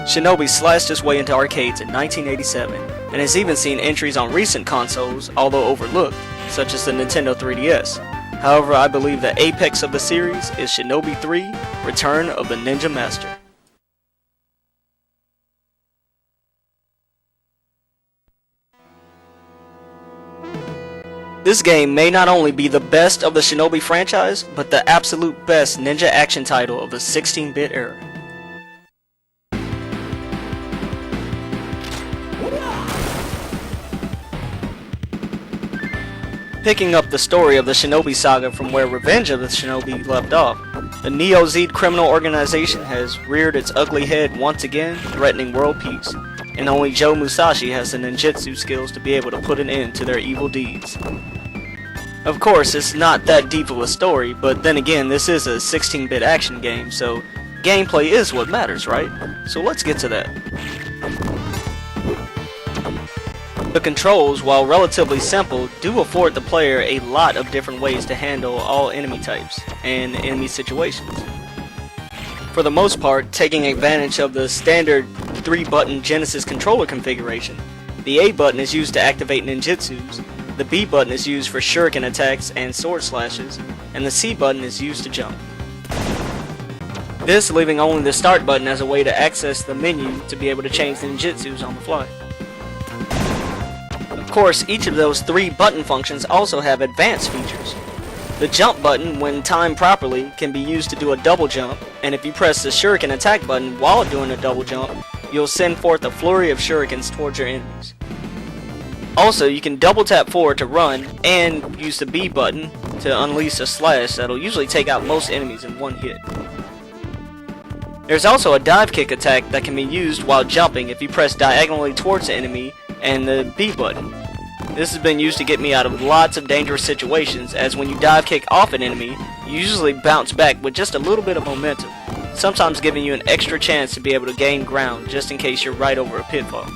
Shinobi slashed its way into arcades in 1987, and has even seen entries on recent consoles, although overlooked, such as the Nintendo 3DS. However, I believe the apex of the series is Shinobi 3: Return of the Ninja Master. This game may not only be the best of the Shinobi franchise, but the absolute best ninja action title of the 16-bit era. Picking up the story of the Shinobi saga from where Revenge of the Shinobi left off, the Neo-Z criminal organization has reared its ugly head once again, threatening world peace, and only Joe Musashi has the ninjutsu skills to be able to put an end to their evil deeds. Of course, it's not that deep of a story, but then again, this is a 16-bit action game, so gameplay is what matters, right? So let's get to that. The controls, while relatively simple, do afford the player a lot of different ways to handle all enemy types and enemy situations. For the most part, taking advantage of the standard 3-button Genesis controller configuration. The A button is used to activate ninjutsus, the B button is used for shuriken attacks and sword slashes, and the C button is used to jump. This leaving only the start button as a way to access the menu to be able to change the ninjutsus on the fly. Of course, each of those 3 button functions also have advanced features. The jump button, when timed properly, can be used to do a double jump, and if you press the shuriken attack button while doing a double jump, you'll send forth a flurry of shurikens towards your enemies. Also, you can double tap forward to run, and use the B button to unleash a slash that'll usually take out most enemies in one hit. There's also a dive kick attack that can be used while jumping if you press diagonally towards the enemy and the B button. This has been used to get me out of lots of dangerous situations, as when you dive kick off an enemy, you usually bounce back with just a little bit of momentum, sometimes giving you an extra chance to be able to gain ground just in case you're right over a pitfall.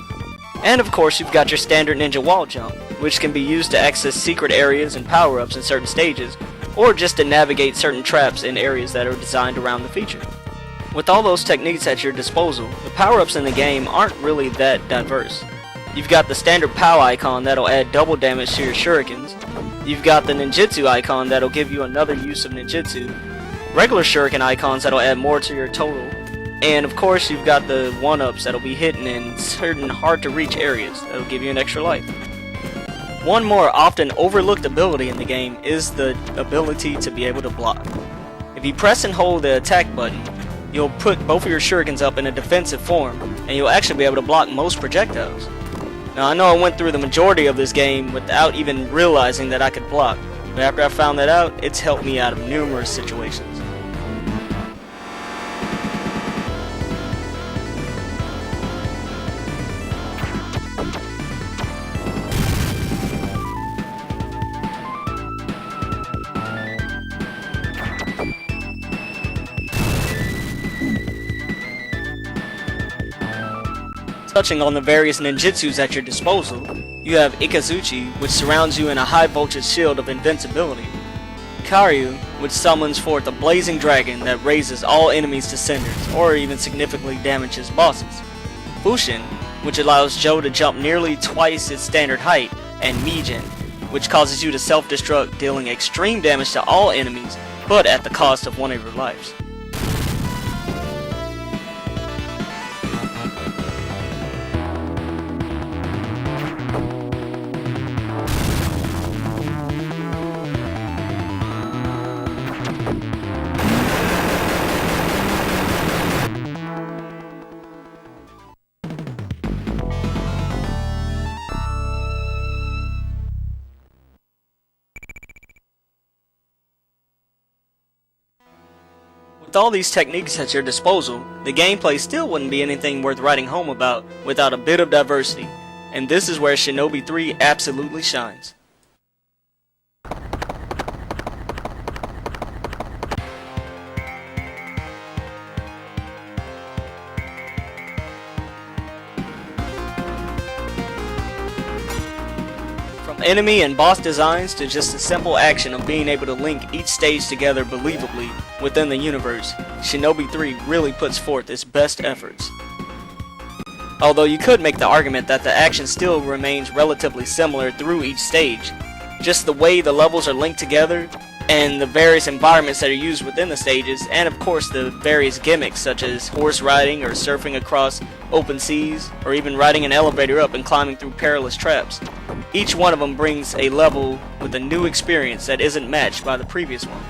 And of course, you've got your standard ninja wall jump, which can be used to access secret areas and power-ups in certain stages, or just to navigate certain traps in areas that are designed around the feature. With all those techniques at your disposal, the power-ups in the game aren't really that diverse. You've got the standard POW icon that'll add double damage to your shurikens, you've got the ninjutsu icon that'll give you another use of ninjutsu, regular shuriken icons that'll add more to your total, and of course you've got the 1-ups that'll be hidden in certain hard to reach areas that'll give you an extra life. One more often overlooked ability in the game is the ability to be able to block. If you press and hold the attack button, you'll put both of your shurikens up in a defensive form, and you'll actually be able to block most projectiles. Now I know I went through the majority of this game without even realizing that I could block, but after I found that out, it's helped me out of numerous situations. Touching on the various ninjutsus at your disposal, you have Ikazuchi, which surrounds you in a high voltage shield of invincibility, Karyu, which summons forth a blazing dragon that raises all enemies to cinders, or even significantly damages bosses, Fushin, which allows Joe to jump nearly twice its standard height, and Mijin, which causes you to self-destruct, dealing extreme damage to all enemies, but at the cost of one of your lives. With all these techniques at your disposal, the gameplay still wouldn't be anything worth writing home about without a bit of diversity, and this is where Shinobi 3 absolutely shines. From enemy and boss designs to just the simple action of being able to link each stage together believably within the universe, Shinobi 3 really puts forth its best efforts. Although you could make the argument that the action still remains relatively similar through each stage. Just the way the levels are linked together, and the various environments that are used within the stages, and of course the various gimmicks such as horse riding or surfing across open seas, or even riding an elevator up and climbing through perilous traps. Each one of them brings a level with a new experience that isn't matched by the previous one.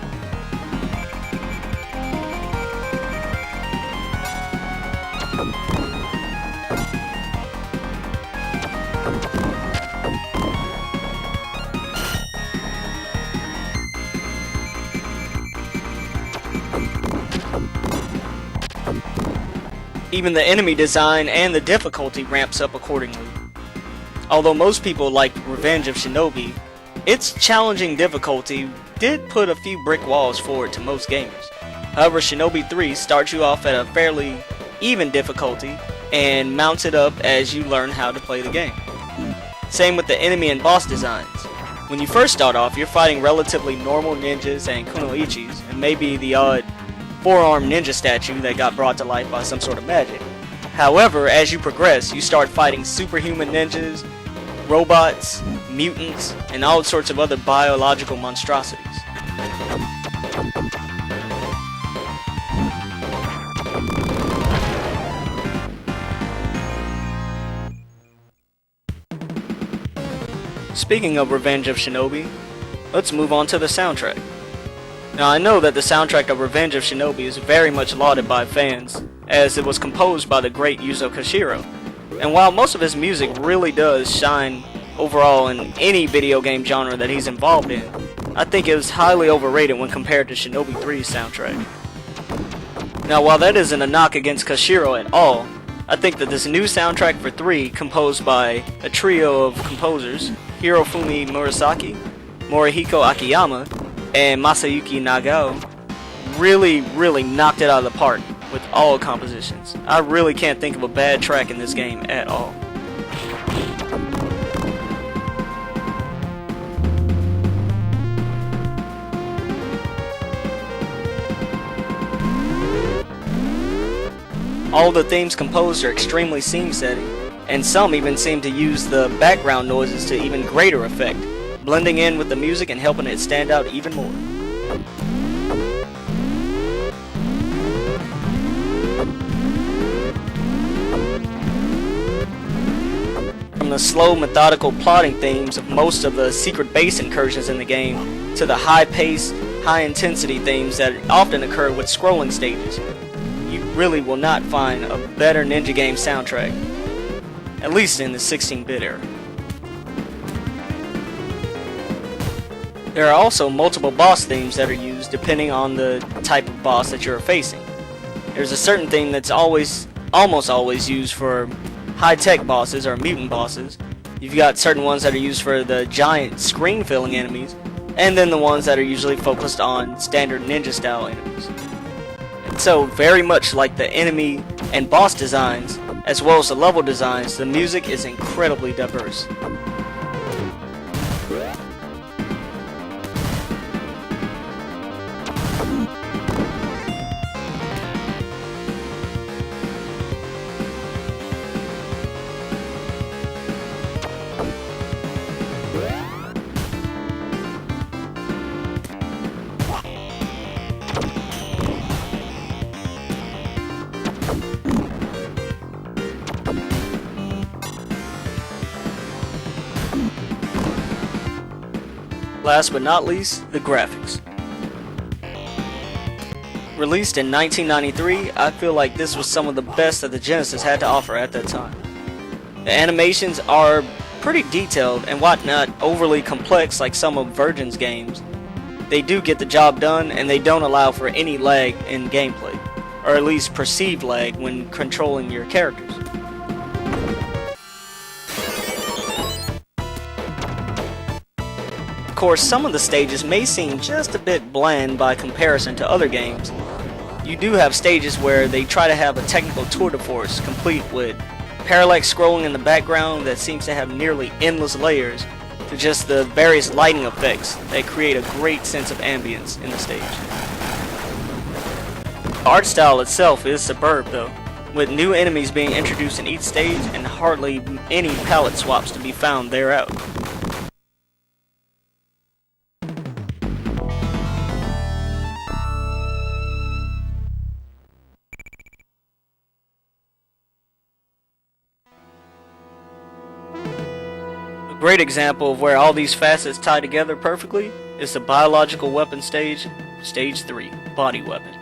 Even the enemy design and the difficulty ramps up accordingly. Although most people liked Revenge of Shinobi, its challenging difficulty did put a few brick walls forward to most gamers. However, Shinobi 3 starts you off at a fairly even difficulty and mounts it up as you learn how to play the game. Same with the enemy and boss designs. When you first start off, you're fighting relatively normal ninjas and kunoichis, and maybe the odd four-armed ninja statue that got brought to life by some sort of magic. However, as you progress, you start fighting superhuman ninjas, robots, mutants, and all sorts of other biological monstrosities. Speaking of Revenge of Shinobi, let's move on to the soundtrack. Now, I know that the soundtrack of Revenge of Shinobi is very much lauded by fans, as it was composed by the great Yuzo Koshiro. And while most of his music really does shine overall in any video game genre that he's involved in, I think it was highly overrated when compared to Shinobi 3's soundtrack. Now, while that isn't a knock against Koshiro at all, I think that this new soundtrack for 3, composed by a trio of composers, Hirofumi Murasaki, Morihiko Akiyama, and Masayuki Nagao, really knocked it out of the park with all compositions. I really can't think of a bad track in this game at all. All the themes composed are extremely scene-setting, and some even seem to use the background noises to even greater effect, blending in with the music and helping it stand out even more. From the slow, methodical plotting themes of most of the secret base incursions in the game, to the high-paced, high-intensity themes that often occur with scrolling stages, you really will not find a better ninja game soundtrack, at least in the 16-bit era. There are also multiple boss themes that are used depending on the type of boss that you're facing. There's a certain theme that's almost always used for high-tech bosses or mutant bosses. You've got certain ones that are used for the giant screen-filling enemies, and then the ones that are usually focused on standard ninja-style enemies. And so, very much like the enemy and boss designs, as well as the level designs, the music is incredibly diverse. Last but not least, the graphics. Released in 1993, I feel like this was some of the best that the Genesis had to offer at that time. The animations are pretty detailed and while not overly complex like some of Virgin's games, they do get the job done and they don't allow for any lag in gameplay, or at least perceived lag when controlling your characters. Of course, some of the stages may seem just a bit bland by comparison to other games. You do have stages where they try to have a technical tour de force complete with parallax scrolling in the background that seems to have nearly endless layers to just the various lighting effects that create a great sense of ambience in the stage. The art style itself is superb though. with new enemies being introduced in each stage and hardly any palette swaps to be found thereout. A great example of where all these facets tie together perfectly is the biological weapon stage, Stage 3, Body Weapon.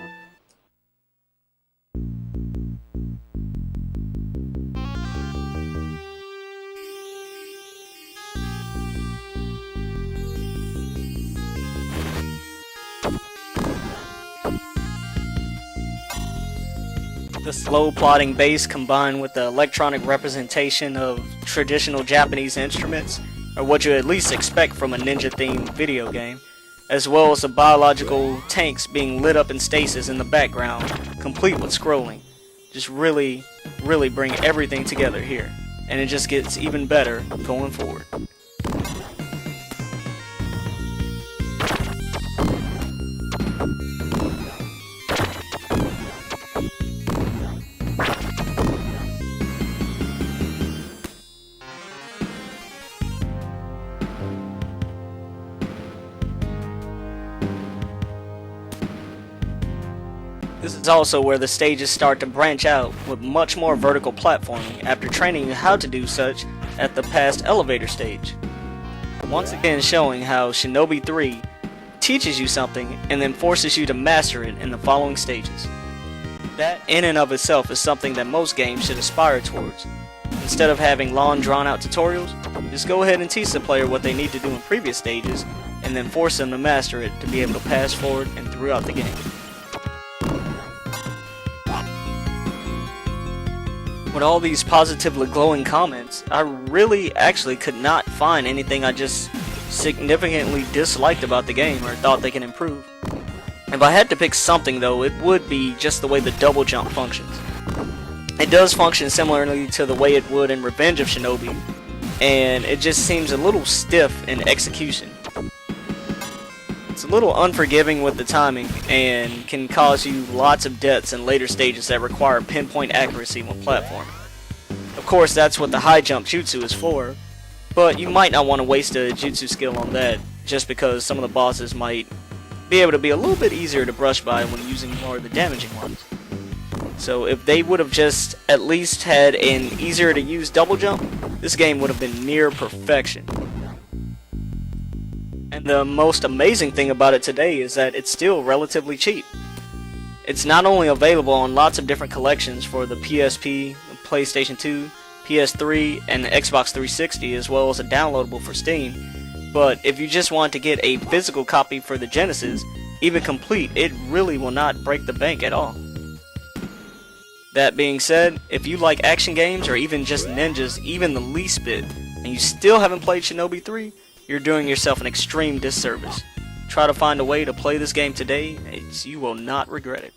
The slow plodding bass combined with the electronic representation of traditional Japanese instruments are what you at least expect from a ninja-themed video game, as well as the biological tanks being lit up in stasis in the background, complete with scrolling. Just really bring everything together here, and it just gets even better going forward. This is also where the stages start to branch out with much more vertical platforming after training you how to do such at the past elevator stage. Once again showing how Shinobi 3 teaches you something and then forces you to master it in the following stages. That in and of itself is something that most games should aspire towards. Instead of having long drawn out tutorials, just go ahead and teach the player what they need to do in previous stages and then force them to master it to be able to pass forward and throughout the game. With all these positively glowing comments, I really actually could not find anything I just significantly disliked about the game or thought they can improve. If I had to pick something though, it would be just the way the double jump functions. It does function similarly to the way it would in Revenge of Shinobi, and it just seems a little stiff in execution. It's a little unforgiving with the timing and can cause you lots of deaths in later stages that require pinpoint accuracy when platforming. Of course, that's what the high jump jutsu is for, but you might not want to waste a jutsu skill on that just because some of the bosses might be able to be a little bit easier to brush by when using more of the damaging ones. So if they would have just at least had an easier to use double jump, this game would have been near perfection. And the most amazing thing about it today is that it's still relatively cheap. It's not only available on lots of different collections for the PSP, PlayStation 2, PS3, and the Xbox 360, as well as a downloadable for Steam, but if you just want to get a physical copy for the Genesis, even complete, it really will not break the bank at all. That being said, if you like action games or even just ninjas even the least bit, and you still haven't played Shinobi 3, you're doing yourself an extreme disservice. Try to find a way to play this game today, you will not regret it.